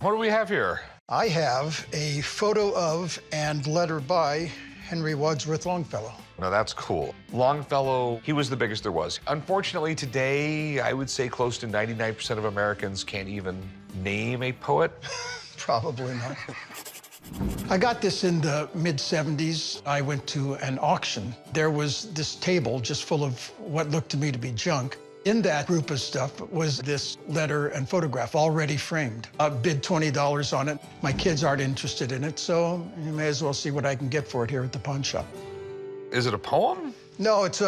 What do we have here? I have a photo of and letter by Henry Wadsworth Longfellow. Now, that's cool. Longfellow, he was the biggest there was. Unfortunately, today, I would say close to 99% of Americans can't even name a poet. Probably not. I got this in the mid-'70s. I went to an auction. There was this table just full of what looked to me to be junk. In that group of stuff was this letter and photograph already framed. I bid $20 on it. My kids aren't interested in it, so you may as well see what I can get for it here at the pawn shop. Is it a poem? No, it's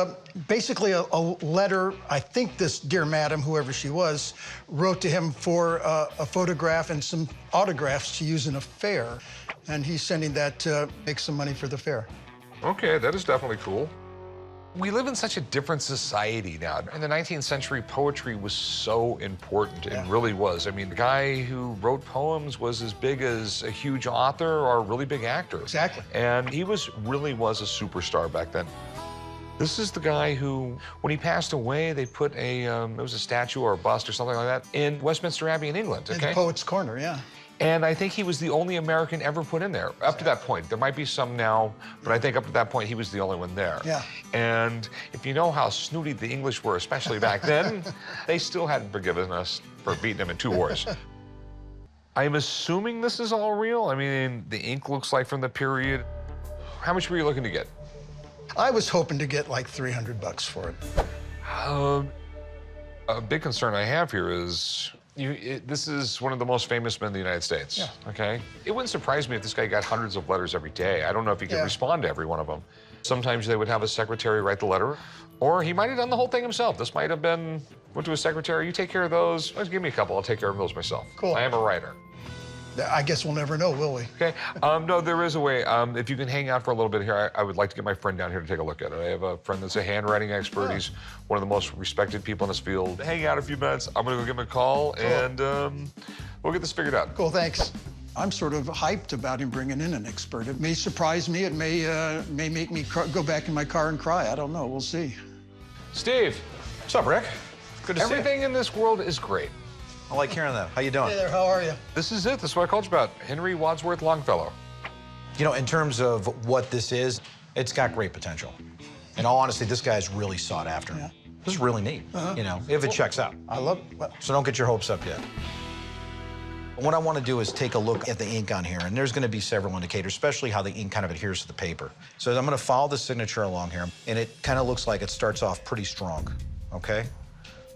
basically a letter. I think this dear madam, whoever she was, wrote to him for a photograph and some autographs to use in a fair. And he's sending that to make some money for the fair. Okay, that is definitely cool. We live in such a different society now. In the 19th century, poetry was so important. It really was. I mean, the guy who wrote poems was as big as a huge author or a really big actor. Exactly. And he really was a superstar back then. This is the guy who, when he passed away, they put it was a statue or a bust or something like that in Westminster Abbey in England, okay? In the Poets' Corner, yeah. And I think he was the only American ever put in there, up to that point. There might be some now, but I think up to that point, he was the only one there. Yeah. And if you know how snooty the English were, especially back then, they still hadn't forgiven us for beating them in 2 wars. I'm assuming this is all real. I mean, the ink looks like from the period. How much were you looking to get? I was hoping to get like $300 for it. A big concern I have here is this is one of the most famous men in the United States, okay? It wouldn't surprise me if this guy got hundreds of letters every day. I don't know if he could respond to every one of them. Sometimes they would have a secretary write the letter, or he might have done the whole thing himself. This might have been, went to a secretary, you take care of those. Well, give me a couple, I'll take care of those myself. Cool. I am a writer. I guess we'll never know, will we? Okay, no, there is a way. If you can hang out for a little bit here, I would like to get my friend down here to take a look at it. I have a friend that's a handwriting expert. He's one of the most respected people in this field. Hang out a few minutes. I'm gonna go give him a call, and we'll get this figured out. Cool, thanks. I'm sort of hyped about him bringing in an expert. It may surprise me. It may make me go back in my car and cry. I don't know. We'll see. Steve. What's up, Rick? Good to see you. Everything in this world is great. I like hearing that. How you doing? Hey there, how are you? This is it. This is what I called you about. Henry Wadsworth Longfellow. You know, in terms of what this is, it's got great potential. In all honesty, this guy's really sought after. Yeah. This is really neat, you know, if it checks out. I love it. So don't get your hopes up yet. What I want to do is take a look at the ink on here, and there's going to be several indicators, especially how the ink kind of adheres to the paper. So I'm going to follow the signature along here, and it kind of looks like it starts off pretty strong, okay?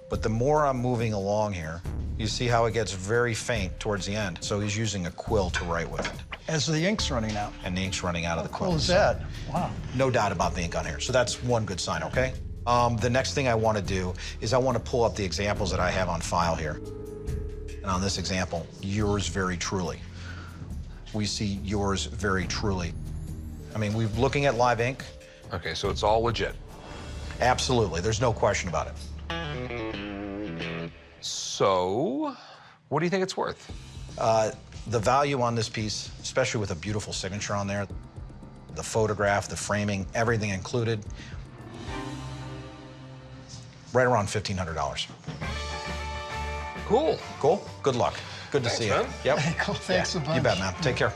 But the more I'm moving along here, you see how it gets very faint towards the end. So he's using a quill to write with it. As the ink's running out. And the ink's running out of the quill. How cool is that? Wow. No doubt about the ink on here. So that's one good sign, okay? The next thing I want to do is I want to pull up the examples that I have on file here. And on this example, yours very truly. We see yours very truly. I mean, we're looking at live ink. Okay, so it's all legit. Absolutely. There's no question about it. So, what do you think it's worth? The value on this piece, especially with a beautiful signature on there, the photograph, the framing, everything included, right around $1,500. Cool. Cool? Good luck. Good to see you. Man. Yep. Cool, thanks a bunch. You bet, man. Take care.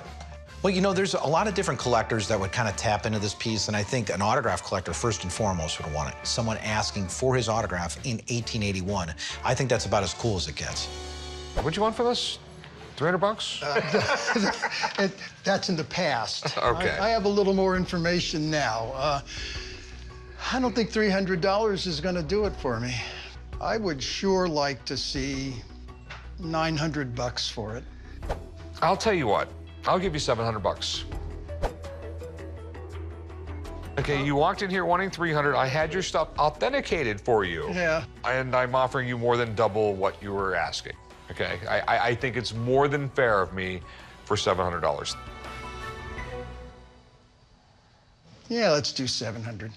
Well, you know, there's a lot of different collectors that would kind of tap into this piece, and I think an autograph collector, first and foremost, would want it. Someone asking for his autograph in 1881. I think that's about as cool as it gets. What'd you want for this? $300? That's in the past. Okay. I have a little more information now. I don't think $300 is going to do it for me. I would sure like to see $900 for it. I'll tell you what. I'll give you $700. Okay, you walked in here wanting $300. I had your stuff authenticated for you. Yeah. And I'm offering you more than double what you were asking. Okay, I think it's more than fair of me for $700. Yeah, let's do 700.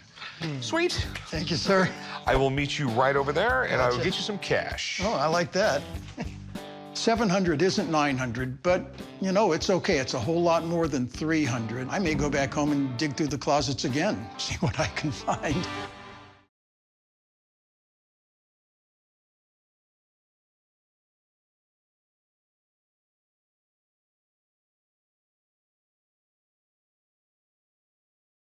Sweet. Thank you, sir. I will meet you right over there, and I will Gotcha. get you some cash. Oh, I like that. 700 isn't 900, but, you know, it's okay. It's a whole lot more than 300. I may go back home and dig through the closets again, see what I can find.